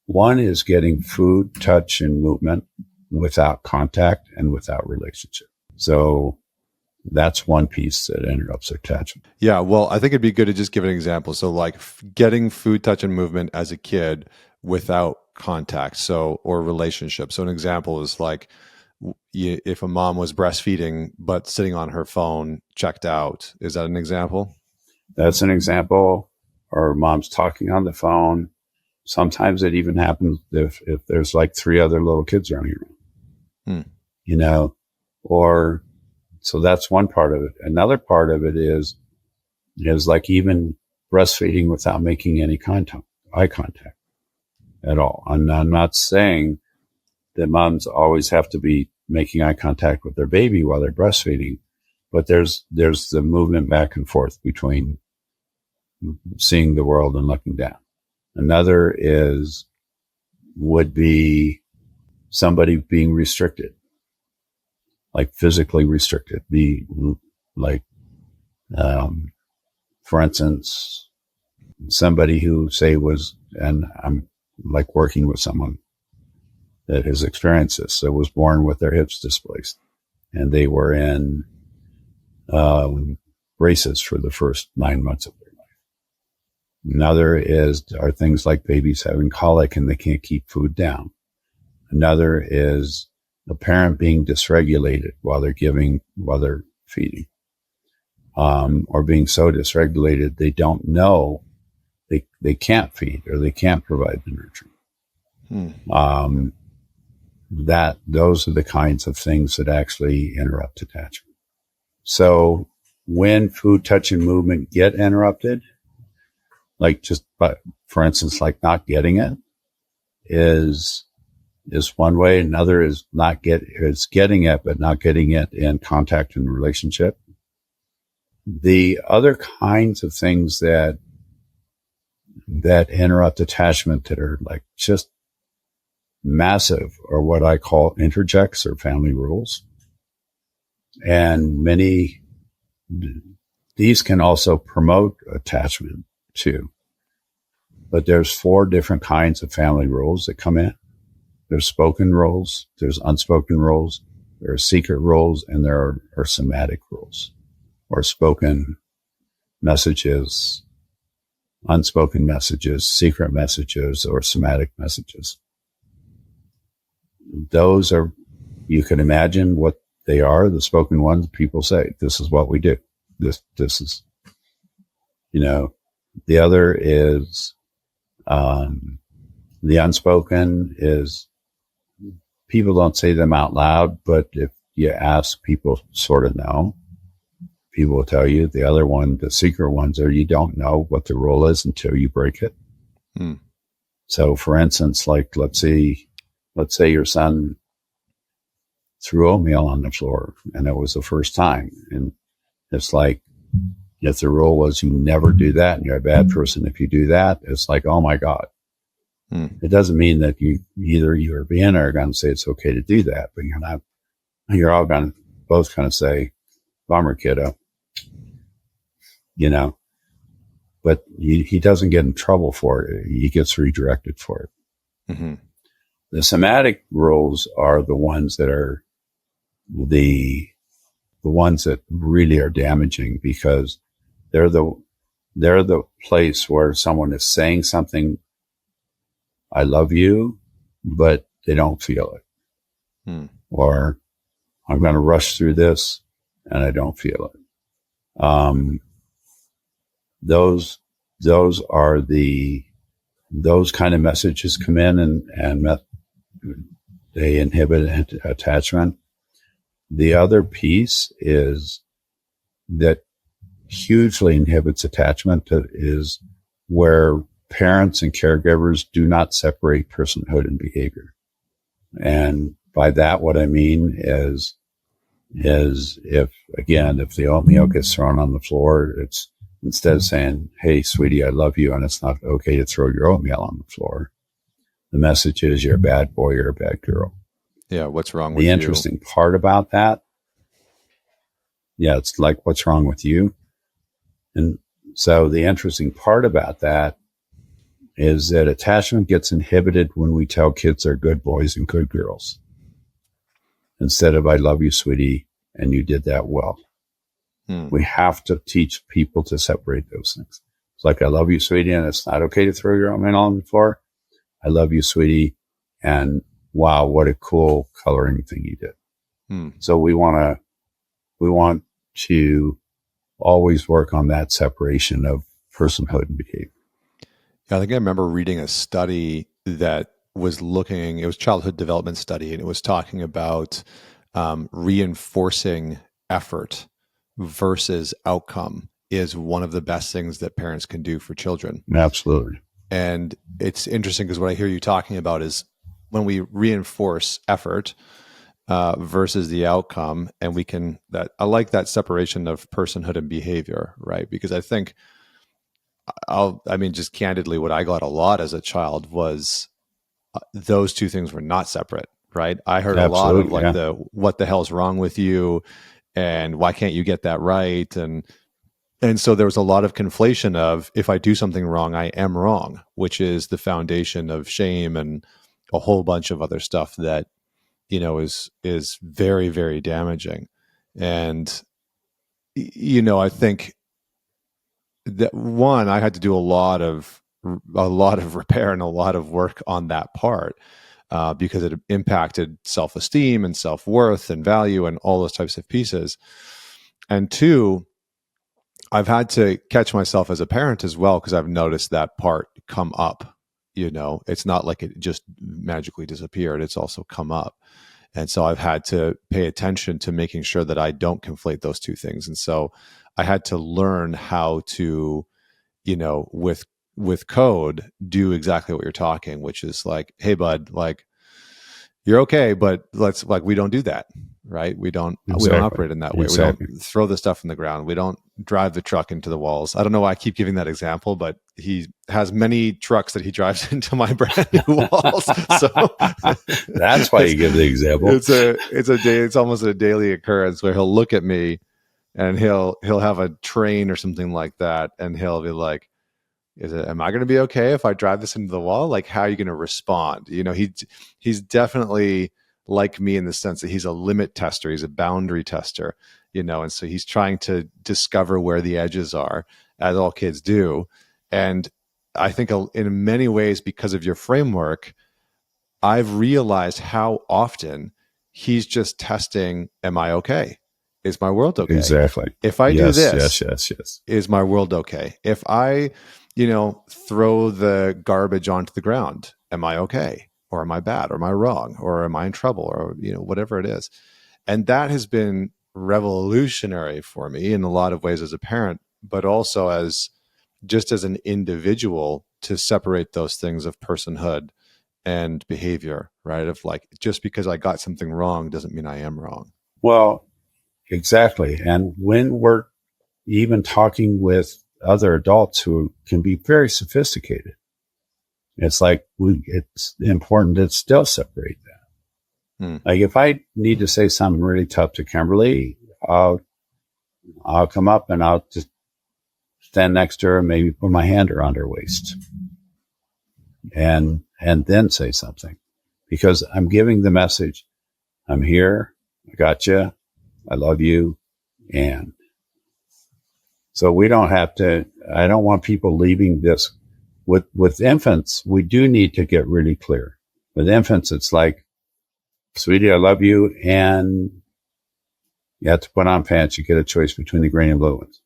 One is getting food, touch, and movement without contact and without relationship. So that's one piece that interrupts attachment. Yeah, well, I think it'd be good to just give an example. So like getting food, touch, and movement as a kid without contact, or relationship. So an example is like if a mom was breastfeeding but sitting on her phone, checked out. Is that an example? That's an example. Or mom's talking on the phone. Sometimes it even happens if there's like 3 other little kids running around, you know, or so that's one part of it. Another part of it is like even breastfeeding without making any eye contact at all. I'm not saying that moms always have to be making eye contact with their baby while they're breastfeeding, but there's the movement back and forth between seeing the world and looking down. Another would be somebody being restricted, like physically restricted. For instance, somebody who and I'm like working with someone that has experienced this, that was born with their hips displaced, and they were in braces for the first 9 months of their life. Another are things like babies having colic and they can't keep food down. Another is a parent being dysregulated while they're feeding, or being so dysregulated they don't know they can't feed or they can't provide the nurturing. Those are the kinds of things that actually interrupt attachment. So when food, touch, and movement get interrupted, like for instance, like not getting it is one way. Another is getting it, but not getting it in contact and relationship. The other kinds of things that interrupt attachment that are like just massive are what I call interjects or family rules. And these can also promote attachment too. But there's 4 different kinds of family rules that come in. There's spoken rules, there's unspoken rules, there are secret rules, and there are somatic rules, or spoken messages, unspoken messages, secret messages, or somatic messages. Those are, you can imagine what they are. The spoken ones, people say, this is what we do. This is, the other is, the unspoken is, people don't say them out loud, but if you ask, people sort of know. People will tell you. The other one, the secret ones, are you don't know what the rule is until you break it. So for instance, like, let's say your son threw oatmeal on the floor and it was the first time. And it's like, if the rule was you never do that and you're a bad person if you do that, it's like, oh my God. It doesn't mean that you or Ben are going to say it's okay to do that, but you're all going to both kind of say, bummer, kiddo, but he doesn't get in trouble for it. He gets redirected for it. Mm-hmm. The somatic rules are the ones that are the ones that really are damaging, because they're the place where someone is saying something, I love you, but they don't feel it. Or I'm going to rush through this and I don't feel it. Those are those kind of messages come in and they inhibit attachment. The other piece is that hugely inhibits attachment is where parents and caregivers do not separate personhood and behavior. And by that, what I mean is if the oatmeal gets thrown on the floor, it's instead of saying, hey, sweetie, I love you, and it's not okay to throw your oatmeal on the floor, the message is you're a bad boy, you're a bad girl. Yeah, what's wrong with you? The interesting part about that, it's like, what's wrong with you? And so the interesting part about that is that attachment gets inhibited when we tell kids they're good boys and good girls, instead of I love you, sweetie, and you did that well. We have to teach people to separate those things. It's like, I love you, sweetie, and it's not okay to throw your oatmeal on the floor. I love you, sweetie, and wow, what a cool coloring thing you did. So we want to always work on that separation of personhood and behavior. Yeah, I think I remember reading a study that was looking, it was childhood development study, and it was talking about reinforcing effort versus outcome is one of the best things that parents can do for children. Absolutely. And it's interesting because what I hear you talking about is when we reinforce effort versus the outcome, and we can, that I like that separation of personhood and behavior, right? Because I think just candidly, what I got a lot as a child was those two things were not separate, right? I heard a lot of like what the hell's wrong with you, and why can't you get that right? And so there was a lot of conflation of, if I do something wrong, I am wrong, which is the foundation of shame and a whole bunch of other stuff that, is very, very damaging. And, I think that one, I had to do a lot of repair and a lot of work on that part because it impacted self-esteem and self-worth and value and all those types of pieces. And two, I've had to catch myself as a parent as well, because I've noticed that part come up. It's not like it just magically disappeared. It's also come up. And so I've had to pay attention to making sure that I don't conflate those two things. And so I had to learn how to, with code, do exactly what you're talking, which is like, hey, bud, like, you're okay, but let's, like, we don't do that, right? We don't operate in that way. Exactly. We don't throw the stuff in the ground. We don't drive the truck into the walls. I don't know why I keep giving that example, but he has many trucks that he drives into my brand new walls. So that's why you give the example. It's almost a daily occurrence where he'll look at me and he'll have a train or something like that, and he'll be like, am I going to be okay if I drive this into the wall? Like, how are you going to respond? He's definitely like me in the sense that he's a limit tester. He's a boundary tester, and so he's trying to discover where the edges are, as all kids do. And I think in many ways, because of your framework, I've realized how often he's just testing, am I okay? Is my world okay? Exactly. If I do this, yes. Is my world okay? If I, throw the garbage onto the ground, am I okay? Or am I bad? Or am I wrong? Or am I in trouble? Or, whatever it is. And that has been revolutionary for me in a lot of ways as a parent, but also as an individual, to separate those things of personhood and behavior, right? Of like, just because I got something wrong doesn't mean I am wrong. Well, exactly. And when we're even talking with other adults who can be very sophisticated, it's like it's important to still separate that. Like, if I need to say something really tough to Kimberly, I'll come up and I'll just stand next to her and maybe put my hand around her waist and then say something, because I'm giving the message, I'm here, I got you, I love you. And so we don't have to, I don't want people leaving this with infants. We do need to get really clear. With infants, it's like, sweetie, I love you. And you have to put on pants. You get a choice between the green and blue ones.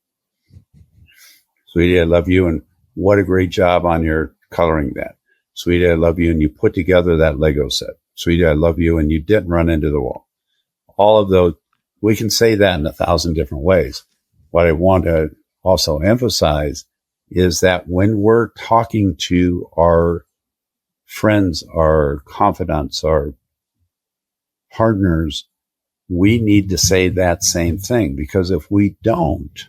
Sweetie, I love you. And what a great job on your coloring that. Sweetie, I love you. And you put together that Lego set. Sweetie, I love you. And you didn't run into the wall. All of those, we can say that in 1,000 different ways. What I want to also emphasize is that when we're talking to our friends, our confidants, our partners, we need to say that same thing, because if we don't,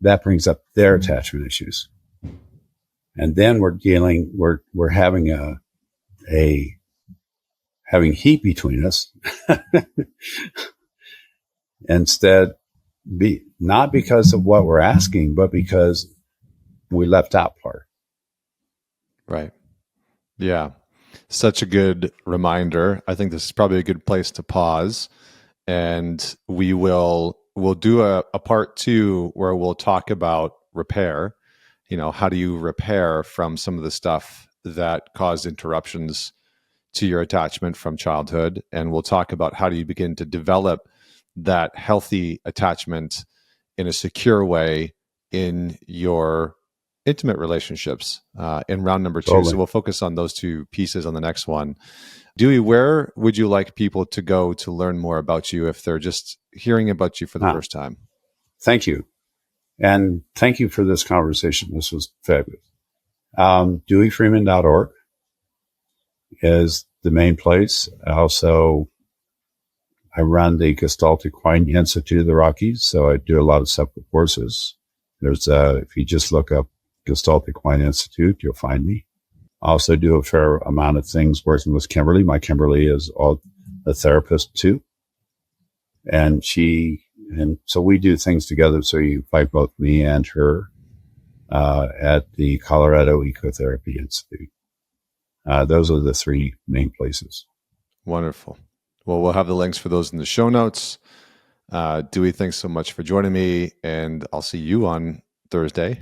that brings up their attachment issues. And then we're having having heat between us. Instead, not because of what we're asking, but because we left out part. Right. Yeah. Such a good reminder. I think this is probably a good place to pause, and we'll do a part 2 where we'll talk about repair. How do you repair from some of the stuff that caused interruptions to your attachment from childhood. And we'll talk about how do you begin to develop that healthy attachment in a secure way in your intimate relationships in round number 2. Totally. So we'll focus on those 2 pieces on the next one. Duey, where would you like people to go to learn more about you if they're just hearing about you for the first time? Thank you. And thank you for this conversation. This was fabulous. DeweyFreeman.org is the main place. Also, I run the Gestalt Equine Institute of the Rockies, so I do a lot of separate courses. There's if you just look up Gestalt Equine Institute, you'll find me. I also do a fair amount of things working with Kimberly. My Kimberly is a therapist too. And so we do things together. So you find both me and her at the Colorado Ecotherapy Institute. Those are the 3 main places. Wonderful. Well, we'll have the links for those in the show notes. Duey, thanks so much for joining me, and I'll see you on Thursday.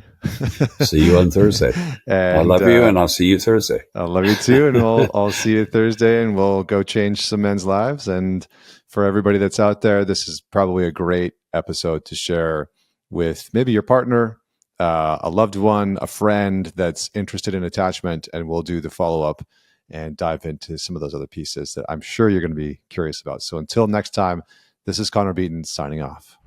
See you on Thursday. I love you, and I'll see you Thursday. I love you too, and I'll see you Thursday, and we'll go change some men's lives. And for everybody that's out there, this is probably a great episode to share with maybe your partner, a loved one, a friend that's interested in attachment, and we'll do the follow-up and dive into some of those other pieces that I'm sure you're going to be curious about. So until next time, this is Connor Beaton signing off.